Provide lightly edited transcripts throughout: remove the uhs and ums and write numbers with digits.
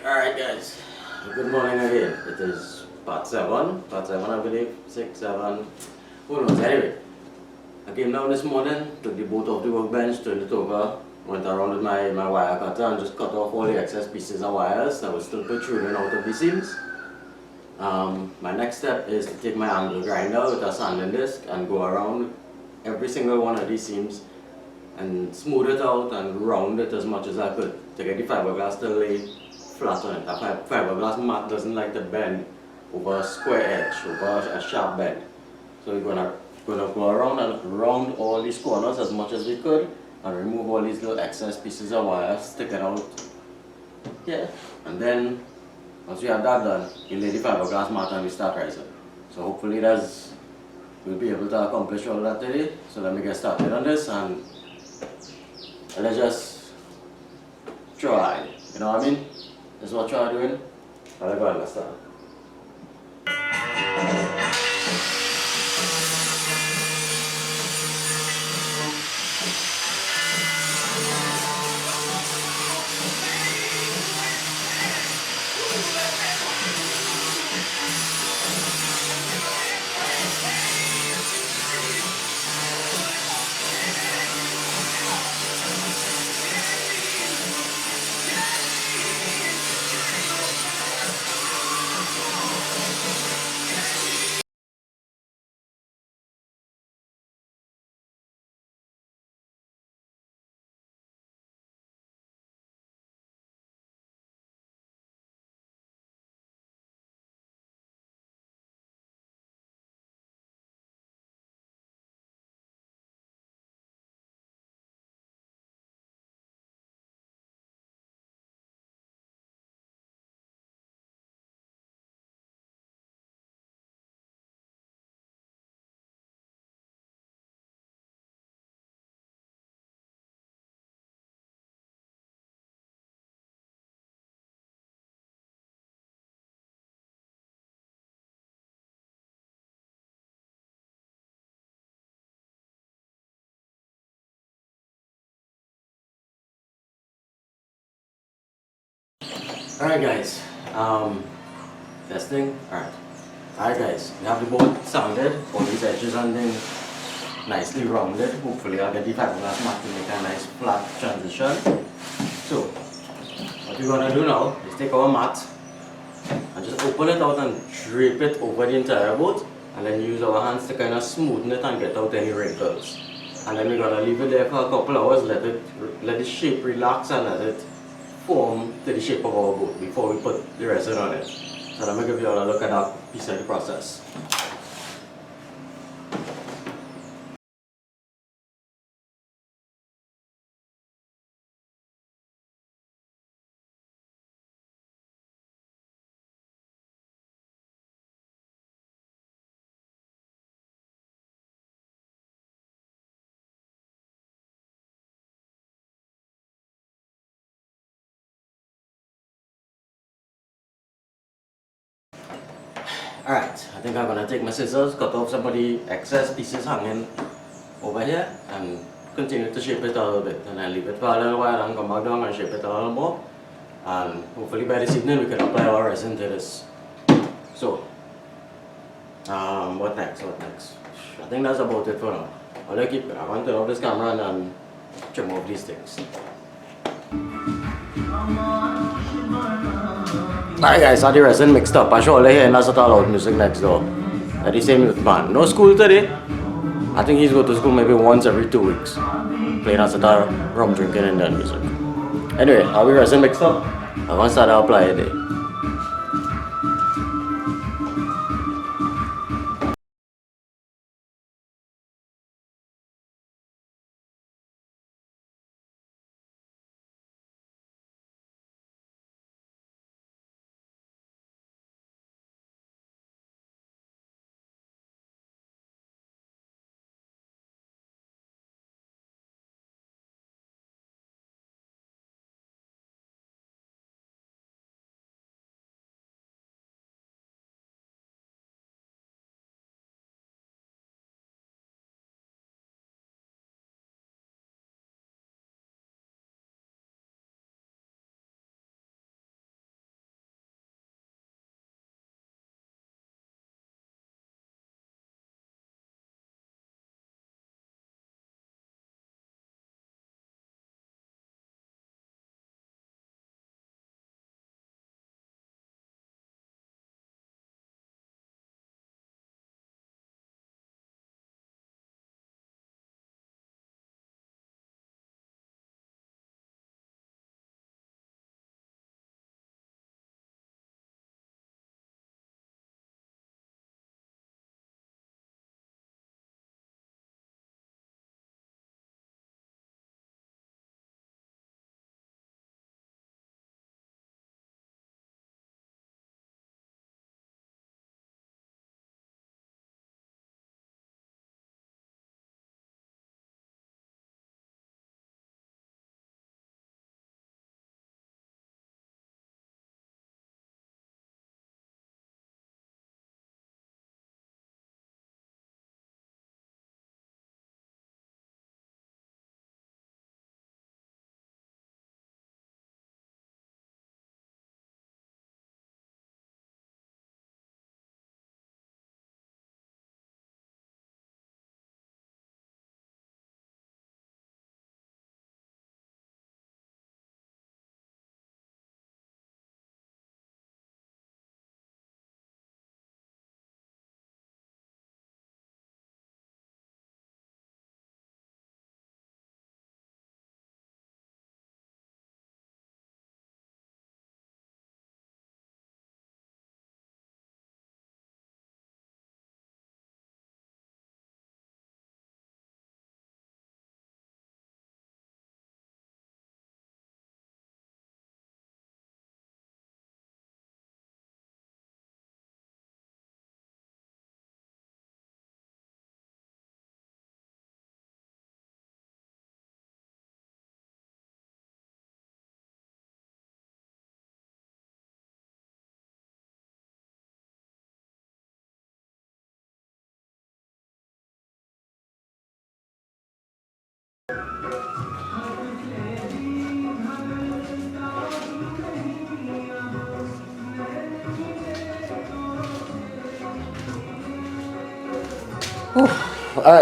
Alright guys, good morning again. It is part 7 I believe, 6, 7, who knows. Anyway, I came down this morning, took the boat off the workbench, turned it over, went around with my wire cutter and just cut off all the excess pieces of wires that were still protruding out of the seams. My next step is to take my angle grinder with a sanding disc and go around every single one of these seams and smooth it out and round it as much as I could to get the fiberglass to lay flat on it. A fiberglass mat doesn't like to bend over a square edge, over a sharp bend. So we're gonna go around and round all these corners as much as we could and remove all these little excess pieces of wire, stick it out here, and then once we have that done, you lay the fiberglass mat and we start rising. So hopefully we'll be able to accomplish all that today. So let me get started on this and let's just try, you know what I mean? That's what you're doing. Let's go and let's start. Alright guys, testing. Alright guys, we have the board sanded, all these edges and things nicely rounded. Hopefully I'll get the fiberglass mat to make a nice flat transition. So what we're gonna do now is take our mat and just open it out and drape it over the entire boat, and then use our hands to kind of smoothen it and get out any wrinkles. And then we're gonna leave it there for a couple hours, let the shape relax and let it form to the shape of our boat before we put the resin on it. So let me give you all a look at that piece of the process. Alright, I think I'm gonna take my scissors, cut off some of the excess pieces hanging over here and continue to shape it a little bit, and then leave it for a little while and come back down and shape it a little more, and hopefully by this evening we can apply our resin to this. So what next? I think that's about it for now. I'm going to turn off this camera and then trim off these things. Alright guys, had the resin mixed up. I surely hearing that sort of loud music next door. At the same youth man. No school today. I think he's go to school maybe once every 2 weeks. Playing that sort of rum drinking Indian music. Anyway, have we resin mixed up? I'm going to start to apply it. Alright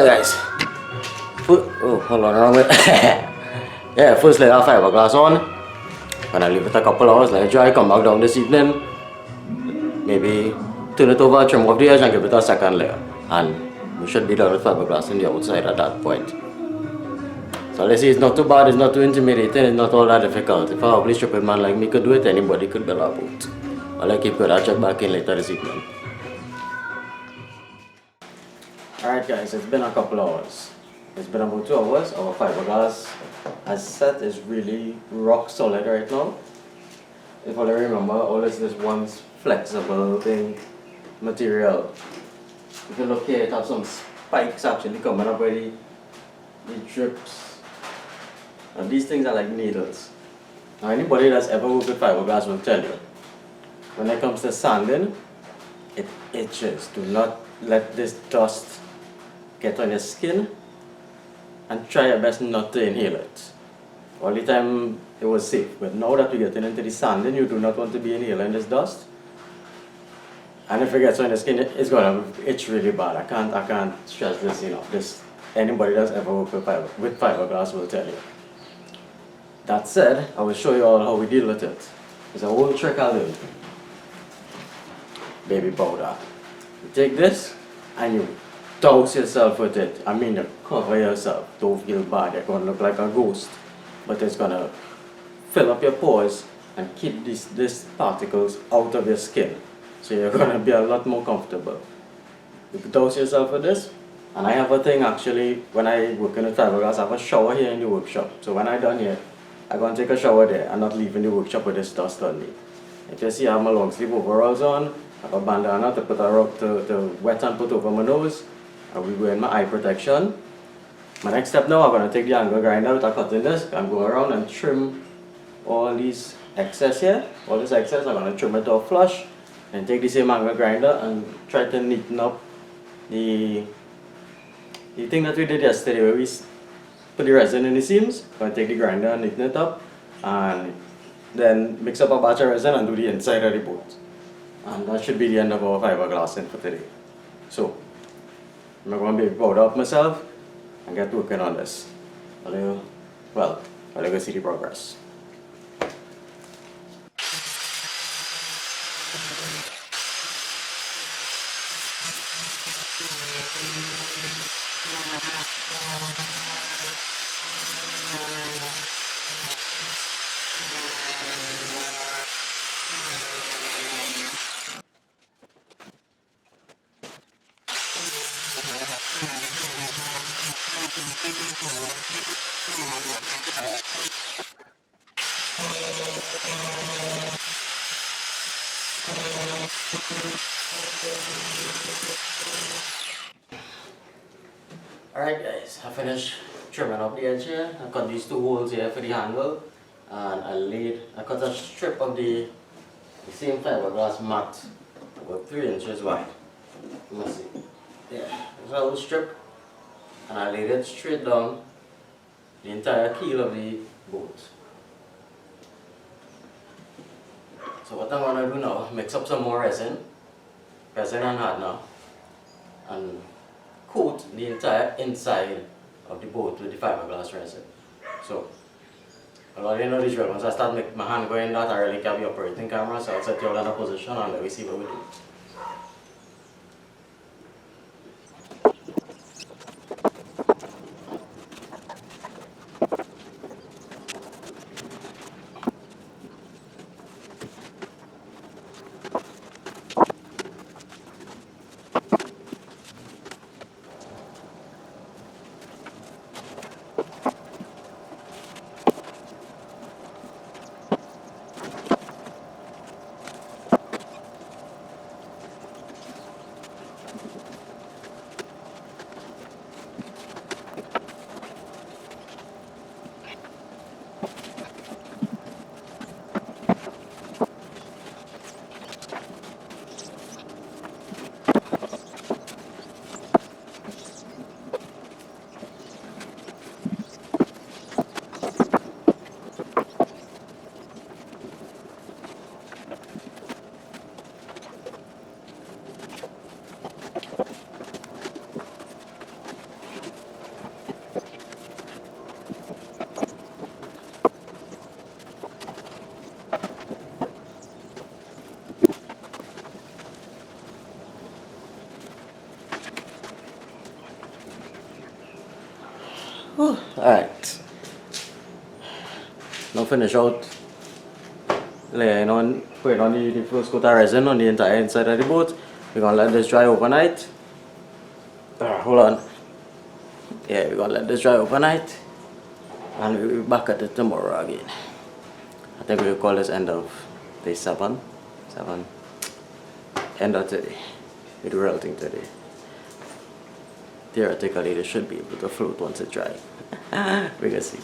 guys. Oh, hold on, wrong way. Yeah, first layer of fiberglass on. Gonna leave it a couple hours, let it dry, come back down this evening. Maybe turn it over, trim off the edge and give it a second layer. And we should be done with fiberglass on the outside at that point. So let's see, it's not too bad, it's not too intimidating, it's not all that difficult. If a ugly stupid man like me could do it, anybody could build a boat. I'll keep good, I'll check back in later this evening. Alright guys, it's been a couple hours. It's been about 2 hours. Our fiberglass, as set, is really rock solid right now. If I remember, all this one flexible thing, material. If you look here, it has some spikes actually coming up where the drips. And these things are like needles. Now anybody that's ever worked with fiberglass will tell you, when it comes to sanding, it itches. Do not let this dust get on your skin, and try your best not to inhale it. All the time it was safe, but now that we're getting into the sanding, you do not want to be inhaling this dust. And if it gets on your skin, it's gonna itch really bad. I can't stress this enough. Anybody that's ever worked with fiberglass will tell you. That said, I will show you all how we deal with it. It's a whole trick I learned. Baby powder. You take this and you douse yourself with it. I mean, you cover yourself. Don't feel bad. You're going to look like a ghost. But it's going to fill up your pores and keep these particles out of your skin. So you're going to be a lot more comfortable. You douse yourself with this. And I have a thing actually, when I work in the fiberglass, I have a shower here in the workshop. So when I'm done here, I'm going to take a shower there and not leaving the workshop with this dust on me. If you see I have my long sleeve overalls on, I have a bandana to put a rub to wet and put over my nose. I will wear my eye protection. My next step now, I'm going to take the angle grinder with a cutting disc and go around and trim all these excess here. All this excess, I'm going to trim it off flush and take the same angle grinder and try to neaten up the thing that we did yesterday where we put the resin in the seams. I'm going to take the grinder and neaten it up and then mix up a batch of resin and do the inside of the boat. And that should be the end of our fiberglassing for today. So, I'm going to be proud of myself and get working on this. I'll go see the progress. Alright guys, I finished trimming up the edge here. I cut these 2 holes here for the handle and I cut a strip of the same fiberglass mat about 3 inches wide. You must see. Yeah, there's a little strip and I laid it straight down the entire keel of the boat. So what I'm going to do now, mix up some more resin and hardener, and coat the entire inside of the boat with the fiberglass resin. So, I already know the drill. Once I start my hand going that, I really can't be operating camera, so I'll set you all in a position and let me see what we do. Alright. Now finish out laying on, putting on the first coat of resin on the entire inside of the boat. We're gonna let this dry overnight. Hold on. Yeah, we're gonna let this dry overnight. And we'll be back at it tomorrow again. I think we'll call this end of day 7. End of today. We do real thing today. Theoretically, they should be able to float once it's dry. We can see.